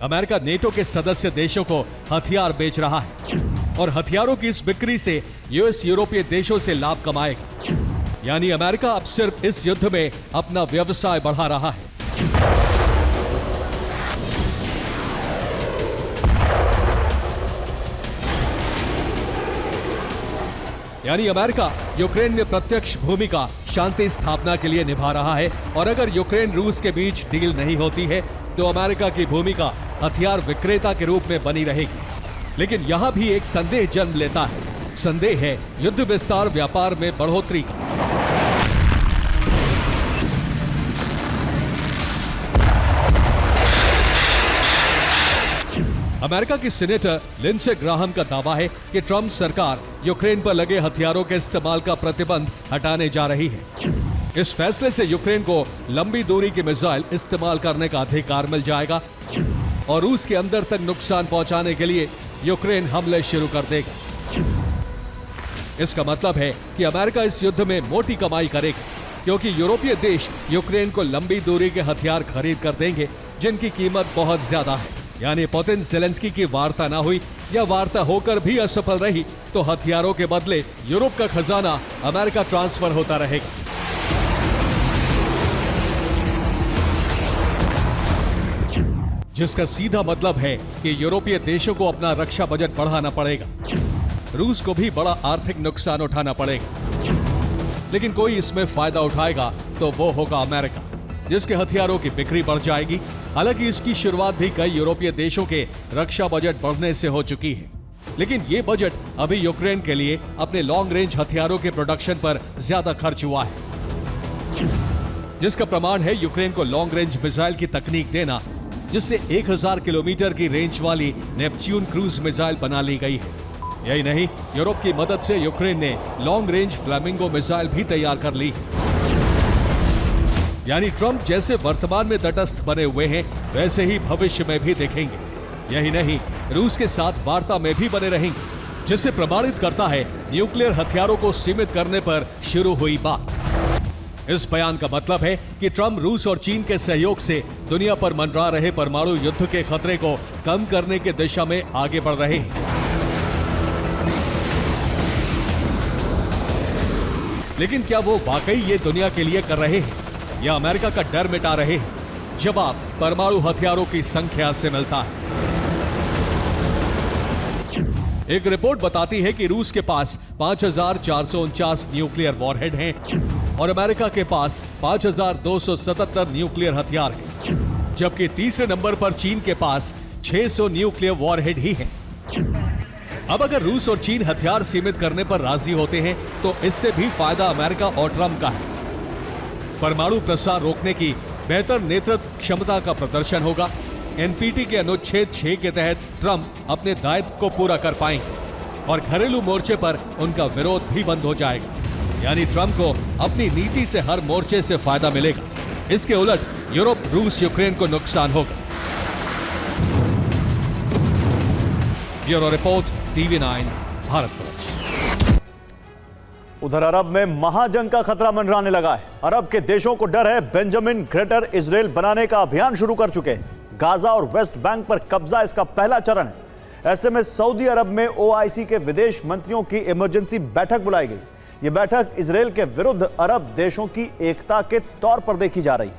अमेरिका नेटो के सदस्य देशों को हथियार बेच रहा है और हथियारों की इस बिक्री से यूएस यूरोपीय देशों से लाभ कमाएगा। यानी अमेरिका अब सिर्फ इस युद्ध में अपना व्यवसाय बढ़ा रहा है। यानी अमेरिका यूक्रेन में प्रत्यक्ष भूमिका शांति स्थापना के लिए निभा रहा है, और अगर यूक्रेन रूस के बीच डील नहीं होती है तो अमेरिका की भूमिका हथियार विक्रेता के रूप में बनी रहेगी। लेकिन यहां भी एक संदेह जन्म लेता है। संदेह है युद्ध विस्तार व्यापार में बढ़ोतरी का। अमेरिका की सीनेटर लिंडसे ग्राहम का दावा है कि ट्रंप सरकार यूक्रेन पर लगे हथियारों के इस्तेमाल का प्रतिबंध हटाने जा रही है। इस फैसले से यूक्रेन को लंबी दूरी की मिसाइल इस्तेमाल करने का अधिकार मिल जाएगा और रूस के अंदर तक नुकसान पहुंचाने के लिए यूक्रेन हमले शुरू कर देगा। इसका मतलब है कि अमेरिका इस युद्ध में मोटी कमाई करेगा, क्योंकि यूरोपीय देश यूक्रेन को लंबी दूरी के हथियार खरीद कर देंगे जिनकी कीमत बहुत ज्यादा है। यानी पुतिन ज़ेलेंस्की की वार्ता ना हुई या वार्ता होकर भी असफल रही तो हथियारों के बदले यूरोप का खजाना अमेरिका ट्रांसफर होता रहेगा। जिसका सीधा मतलब है कि यूरोपीय देशों को अपना रक्षा बजट बढ़ाना पड़ेगा। रूस को भी बड़ा आर्थिक नुकसान उठाना पड़ेगा, लेकिन कोई इसमें फायदा उठाएगा तो वो होगा अमेरिका, जिसके हथियारों की बिक्री बढ़ जाएगी। हालांकि इसकी शुरुआत भी कई यूरोपीय देशों के रक्षा बजट बढ़ने से हो चुकी है, लेकिन ये बजट अभी यूक्रेन के लिए अपने लॉन्ग रेंज हथियारों के प्रोडक्शन पर ज्यादा खर्च हुआ है, जिसका प्रमाण है यूक्रेन को लॉन्ग रेंज मिसाइल की तकनीक देना, जिससे 1000 किलोमीटर की रेंज वाली नेपच्यून क्रूज मिसाइल बना ली गई है। यही नहीं, यूरोप की मदद से यूक्रेन ने लॉन्ग रेंज फ्लेमिंगो मिसाइल भी तैयार कर ली। यानी ट्रंप जैसे वर्तमान में तटस्थ बने हुए हैं, वैसे ही भविष्य में भी देखेंगे। यही नहीं, रूस के साथ वार्ता में भी बने रहेंगे, जिससे प्रमाणित करता है न्यूक्लियर हथियारों को सीमित करने पर शुरू हुई बात। इस बयान का मतलब है कि ट्रंप रूस और चीन के सहयोग से दुनिया पर मंडरा रहे परमाणु युद्ध के खतरे को कम करने की दिशा में आगे बढ़ रहे हैं। लेकिन क्या वो वाकई ये दुनिया के लिए कर रहे हैं या अमेरिका का डर मिटा रहे हैं? जवाब परमाणु हथियारों की संख्या से मिलता है। एक रिपोर्ट बताती है कि रूस के पास 5449 न्यूक्लियर वॉरहेड हैं और अमेरिका के पास 5277 न्यूक्लियर हथियार हैं, जबकि तीसरे नंबर पर चीन के पास 600 न्यूक्लियर वॉरहेड ही हैं। अब अगर रूस और चीन हथियार सीमित करने पर राजी होते हैं तो इससे भी फायदा अमेरिका और ट्रंप का है। परमाणु प्रसार रोकने की बेहतर नेतृत्व क्षमता का प्रदर्शन होगा। एनपीटी के अनुच्छेद 6 के तहत ट्रंप अपने दायित्व को पूरा कर पाएंगे और घरेलू मोर्चे पर उनका विरोध भी बंद हो जाएगा। यानी ट्रंप को अपनी नीति से हर मोर्चे से फायदा मिलेगा। इसके उलट यूरोप, रूस, यूक्रेन को नुकसान होगा। Bureau report, TV9 Bharatvarsh. उधर अरब में महाजंग का खतरा मंडराने लगा है। अरब के देशों को डर है बेंजामिन ग्रेटर इजराइल बनाने का अभियान शुरू कर चुके हैं। गाजा और वेस्ट बैंक पर कब्जा इसका पहला चरण है। ऐसे में सऊदी अरब में OIC के विदेश मंत्रियों की इमरजेंसी बैठक बुलाई गई। यह बैठक इजराइल के विरुद्ध अरब देशों की एकता के तौर पर देखी जा रही है।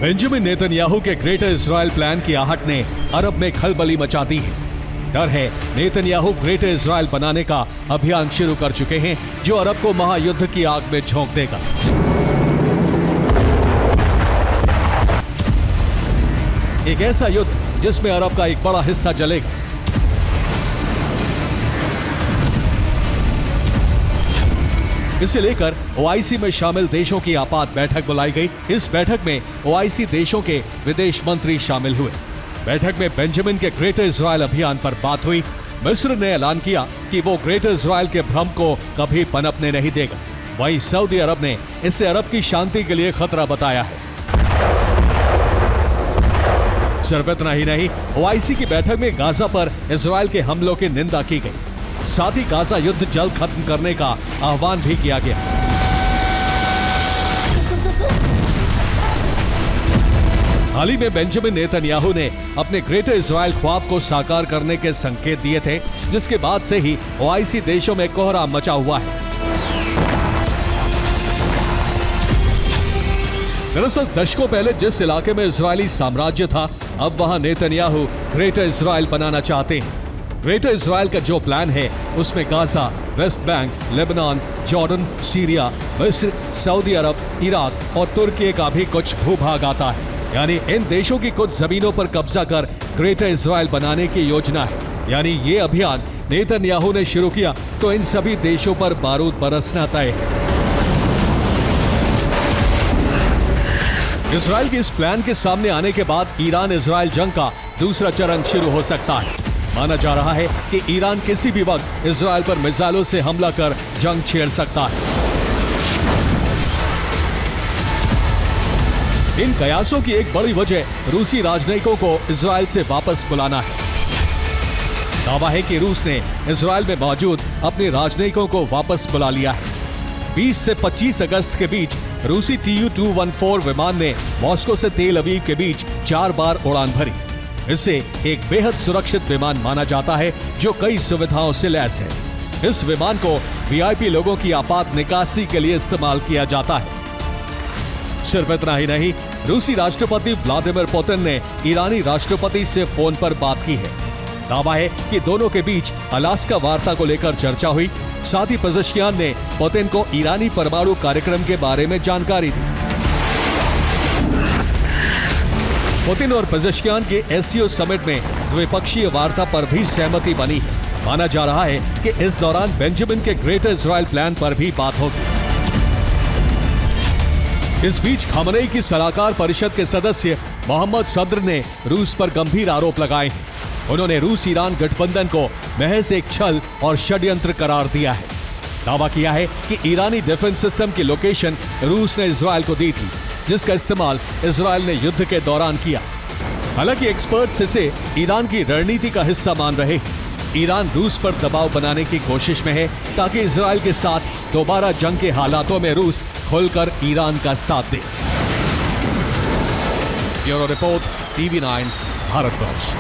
बेंजामिन नेतन्याहू के ग्रेटर इजराइल प्लान की आहट ने अरब में खलबली मचा दी है। डर है नेतन्याहू ग्रेटर इजराइल बनाने का अभियान शुरू कर चुके हैं, जो अरब को महायुद्ध की आग में झोंक देगा। एक ऐसा युद्ध जिसमें अरब का एक बड़ा हिस्सा जलेगा। इसे लेकर ओआईसी में शामिल देशों की आपात बैठक बुलाई गई। इस बैठक में ओआईसी देशों के विदेश मंत्री शामिल हुए। बैठक में बेंजामिन के ग्रेटर इजराइल अभियान पर बात हुई। मिस्र ने ऐलान किया कि वो ग्रेटर इजराइल के भ्रम को कभी पनपने नहीं देगा। वहीं सऊदी अरब ने इसे अरब की शांति के लिए खतरा बताया है। सिर्फ इतना ही नहीं, ओआईसी की बैठक में गाजा पर इजराइल के हमलों की निंदा की गई। साथ ही गाजा युद्ध जल्द खत्म करने का आह्वान भी किया गया। हाल ही में बेंजामिन नेतन्याहू ने अपने ग्रेटर इजराइल ख्वाब को साकार करने के संकेत दिए थे, जिसके बाद से ही ओआईसी देशों में कोहराम मचा हुआ है। दरअसल दशकों पहले जिस इलाके में इजरायली साम्राज्य था, अब वहां नेतन्याहू ग्रेटर इजराइल बनाना चाहते हैं। ग्रेटर इजराइल का जो प्लान है उसमें Gaza, West Bank, Lebanon, Jordan, Syria, मिस्र, सऊदी अरब, इराक और तुर्की का भी कुछ भूभाग आता है। यानी इन देशों की कुछ जमीनों पर कब्जा कर ग्रेटर इजराइल बनाने की योजना है। यानी ये अभियान नेतन्याहू ने शुरू किया तो इन सभी देशों पर बारूद बरसना तय है। इजराइल के इस प्लान के सामने आने के बाद ईरान इजराइल जंग का दूसरा चरण शुरू हो सकता है। माना जा रहा है कि ईरान किसी भी वक्त इजराइल पर मिसाइलों से हमला कर जंग छेड़ सकता है। इन कयासों की एक बड़ी वजह रूसी राजनयिकों को इजराइल से वापस बुलाना है। दावा है कि रूस ने इजराइल में मौजूद अपने राजनयिकों को वापस बुला लिया है। 20 से 25 अगस्त के बीच रूसी Tu-214 विमान ने मॉस्को से तेल अवीव के बीच 4 बार उड़ान भरी। इसे एक बेहद सुरक्षित विमान माना जाता है जो कई सुविधाओं से लैस है। इस विमान को वीआईपी लोगों की आपात निकासी के लिए इस्तेमाल किया जाता है। सिर्फ इतना ही नहीं, रूसी राष्ट्रपति व्लादिमीर पुतिन ने ईरानी राष्ट्रपति से फोन पर बात की है। दावा है कि दोनों के बीच अलास्का वार्ता को लेकर चर्चा हुई। साथ ही पेजेश्कियान ने पुतिन को ईरानी परमाणु कार्यक्रम के बारे में जानकारी दी। पुतिन और पेजेश्कियान के एससीओ समिट में द्विपक्षीय वार्ता पर भी सहमति बनी है। माना जा रहा है कि इस दौरान बेंजामिन के ग्रेटर इजराइल प्लान पर भी बात होगी। इस बीच खामनेई की सलाहकार परिषद के सदस्य मोहम्मद सद्र ने रूस पर गंभीर आरोप लगाए हैं। उन्होंने रूस ईरान गठबंधन को महज एक छल और षड्यंत्र करार दिया है। दावा किया है कि ईरानी डिफेंस सिस्टम की लोकेशन रूस ने इजराइल को दी थी, जिसका इस्तेमाल इजराइल ने युद्ध के दौरान किया। हालांकि एक्सपर्ट्स इसे ईरान की रणनीति का हिस्सा मान रहे हैं। ईरान रूस पर दबाव बनाने की कोशिश में है ताकि इजराइल के साथ दोबारा जंग के हालातों में रूस खुलकर ईरान का साथ दे। Bureau report, TV9 Bharatvarsh.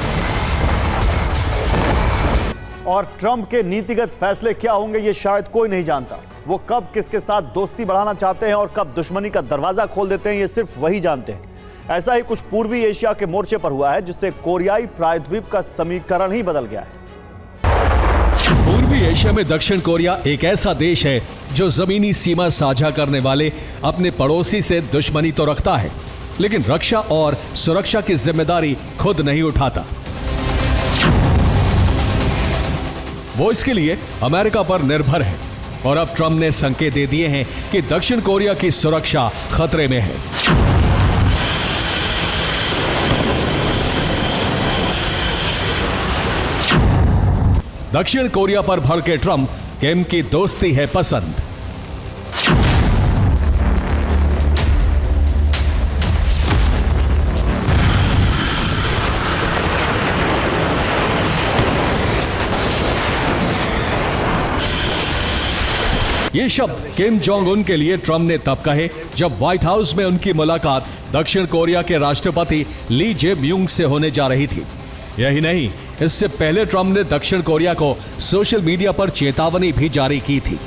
और ट्रंप के नीतिगत फैसले क्या होंगे ये शायद कोई नहीं जानता। वो कब किसके साथ दोस्ती बढ़ाना चाहते हैं और कब दुश्मनी का दरवाजा खोल देते हैं, ये सिर्फ वही जानते हैं। ऐसा ही कुछ पूर्वी एशिया के मोर्चे पर हुआ है, जिससे कोरियाई प्रायद्वीप का समीकरण ही बदल गया है। पूर्वी एशिया में दक्षिण कोरिया एक ऐसा देश है जो जमीनी सीमा साझा करने वाले अपने पड़ोसी से दुश्मनी तो रखता है, लेकिन रक्षा और सुरक्षा की जिम्मेदारी खुद नहीं उठाता। वो इसके लिए अमेरिका पर निर्भर है और अब ट्रंप ने संकेत दे दिए हैं कि दक्षिण कोरिया की सुरक्षा खतरे में है। दक्षिण कोरिया पर भड़के ट्रंप, किम की दोस्ती है पसंद। ये शब्द किम जोंग उन के लिए ट्रंप ने तब कहे जब व्हाइट हाउस में उनकी मुलाकात दक्षिण कोरिया के राष्ट्रपति ली जे म्यूंग से होने जा रही थी। यही नहीं, इससे पहले ट्रंप ने दक्षिण कोरिया को सोशल मीडिया पर चेतावनी भी जारी की थी,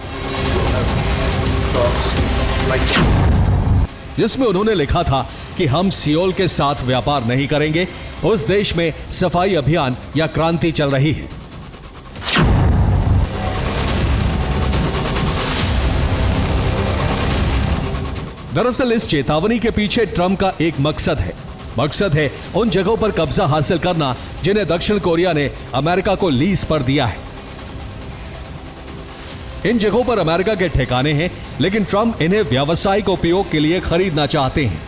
जिसमें उन्होंने लिखा था कि हम सियोल के साथ व्यापार नहीं करेंगे। उस देश में सफाई अभियान या क्रांति चल रही है। दरअसल इस चेतावनी के पीछे ट्रंप का एक मकसद है उन जगहों पर कब्जा हासिल करना जिन्हें दक्षिण कोरिया ने अमेरिका को लीज पर दिया है। इन जगहों पर अमेरिका के ठिकाने हैं, लेकिन ट्रंप इन्हें व्यावसायिक उपयोग के लिए खरीदना चाहते हैं।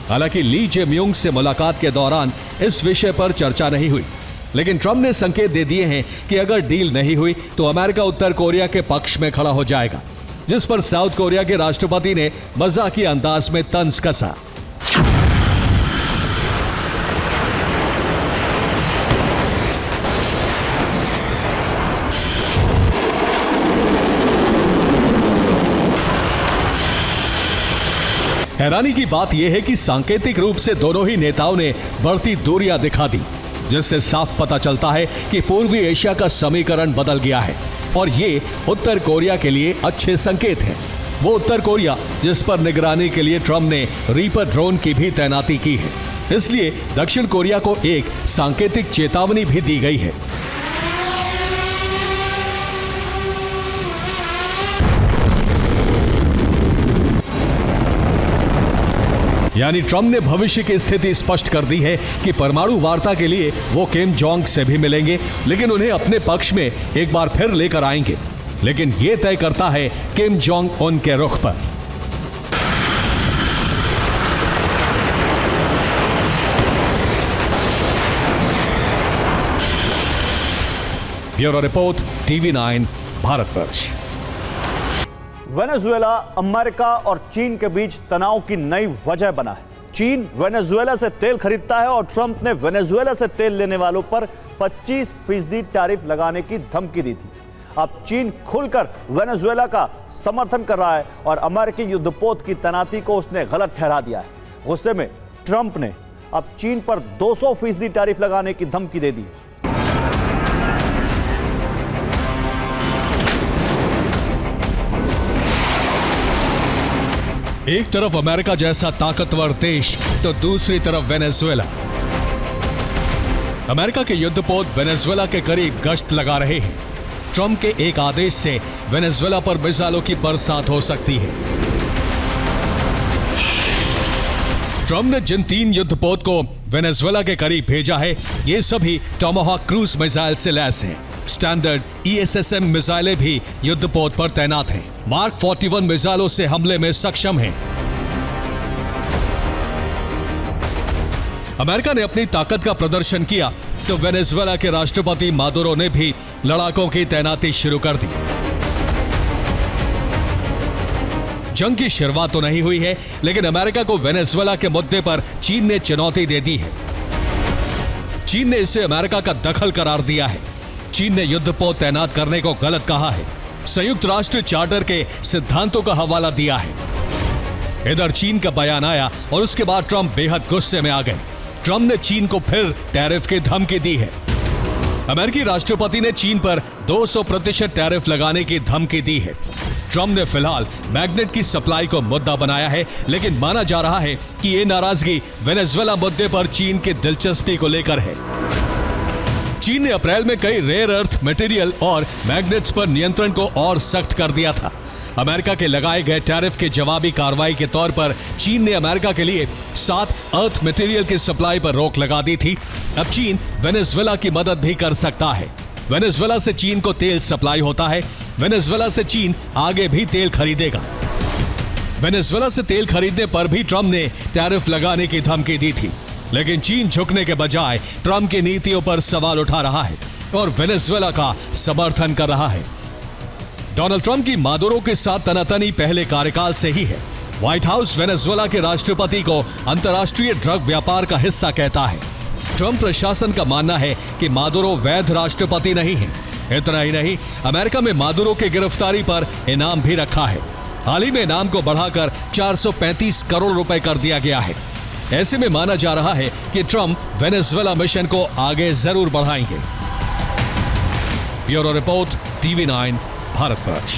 हालांकि ली जे-म्यूंग से मुलाकात के दौरान इस विषय पर चर्चा नहीं हुई, लेकिन ट्रंप ने संकेत दे दिए हैं कि अगर डील नहीं हुई तो अमेरिका उत्तर कोरिया के पक्ष में खड़ा हो जाएगा, जिस पर साउथ कोरिया के राष्ट्रपति ने मजाकिया अंदाज में तंज कसा। हैरानी की बात यह है कि सांकेतिक रूप से दोनों ही नेताओं ने बढ़ती दूरियां दिखा दी, जिससे साफ पता चलता है कि पूर्वी एशिया का समीकरण बदल गया है और ये उत्तर कोरिया के लिए अच्छे संकेत हैं। वो उत्तर कोरिया जिस पर निगरानी के लिए ट्रंप ने रीपर ड्रोन की भी तैनाती की है, इसलिए दक्षिण कोरिया को एक सांकेतिक चेतावनी भी दी गई है। यानी ट्रंप ने भविष्य की स्थिति स्पष्ट कर दी है कि परमाणु वार्ता के लिए वो किम जोंग से भी मिलेंगे, लेकिन उन्हें अपने पक्ष में एक बार फिर लेकर आएंगे। लेकिन ये तय करता है किम जोंग उन के रुख पर। Bureau report, TV9 Bharatvarsh. Venezuela America और चीन के बीच तनाव की नई वजह बना है। चीन वेनेजुएला से तेल खरीदता है और ट्रंप ने वेनेजुएला से तेल लेने वालों पर 25% टैरिफ लगाने की धमकी दी थी। अब चीन खुलकर वेनेजुएला का समर्थन कर रहा है और अमेरिकी युद्धपोत की तैनाती को उसने गलत ठहरा दिया है। गुस्से में ट्रंप ने अब चीन पर 200% टैरिफ लगाने की धमकी दे दी। एक तरफ अमेरिका जैसा ताकतवर देश तो दूसरी तरफ वेनेजुएला। अमेरिका के युद्धपोत वेनेजुएला के करीब गश्त लगा रहे हैं। ट्रंप के एक आदेश से वेनेजुएला पर मिसाइलों की बरसात हो सकती है। ट्रंप ने जिन 3 युद्धपोत को वेनेजुएला के करीब भेजा है, ये सभी टोमाहॉक क्रूज मिसाइल से लैस हैं। स्टैंडर्ड ESSM मिसाइलें भी युद्धपोत पर तैनात हैं। मार्क 41 मिसाइलों से हमले में सक्षम हैं। अमेरिका ने अपनी ताकत का प्रदर्शन किया तो वेनेजुएला के राष्ट्रपति मादुरो ने भी लड़ाकों की तैनाती शुरू कर दी। जंग की शुरुआत तो नहीं हुई है, लेकिन अमेरिका को वेनेजुएला के मुद्दे पर चीन ने चुनौती दे दी है। चीन ने इसे अमेरिका का दखल करार दिया है। चीन ने युद्धपोत तैनात करने को गलत कहा है। संयुक्त राष्ट्र चार्टर के सिद्धांतों का हवाला दिया है। इधर चीन का बयान आया और उसके बाद ट्रंप बेहद गुस्से में आ गए। ट्रंप ने चीन को फिर टैरिफ की धमकी दी है। अमेरिकी राष्ट्रपति ने चीन पर 200% टैरिफ लगाने की धमकी दी है। ट्रंप ने फिलहाल मैग्नेट की सप्लाई को मुद्दा बनाया है, लेकिन माना जा रहा है कि यह नाराजगी वेनेजुएला मुद्दे पर चीन की दिलचस्पी को लेकर है। चीन ने अप्रैल में कई रेयर अर्थ मटेरियल और मैग्नेट्स पर नियंत्रण को और सख्त कर दिया था। अमेरिका के लगाए गए टैरिफ के जवाबी कार्रवाई के तौर पर चीन ने अमेरिका के लिए 7 अर्थ मटेरियल की सप्लाई पर रोक लगा दी थी। अब चीन वेनेजुएला की मदद भी कर सकता है। वेनेजुएला से चीन को तेल सप्लाई होता है। वेनेजुएला से चीन आगे भी तेल खरीदेगा। वेनेजुएला से तेल खरीदने पर भी ट्रंप ने टैरिफ लगाने की धमकी दी थी, लेकिन चीन झुकने के बजाय ट्रंप की नीतियों पर सवाल उठा रहा है और वेनेजुएला का समर्थन कर रहा है। डोनाल्ड ट्रंप की मादुरो के साथ तनातनी पहले कार्यकाल से ही है। व्हाइट हाउस वेनेजुएला के राष्ट्रपति को अंतर्राष्ट्रीय ड्रग व्यापार का हिस्सा कहता है। ट्रंप प्रशासन का मानना है कि मादुरो वैध राष्ट्रपति नहीं है। इतना ही नहीं, अमेरिका में मादुरो की गिरफ्तारी पर इनाम भी रखा है। हाल ही में इनाम को बढ़ाकर 435 करोड़ रुपए कर दिया गया है। ऐसे में माना जा रहा है कि ट्रंप वेनेजुएला मिशन को आगे जरूर बढ़ाएंगे। Bureau report, TV9 Bharatvarsh.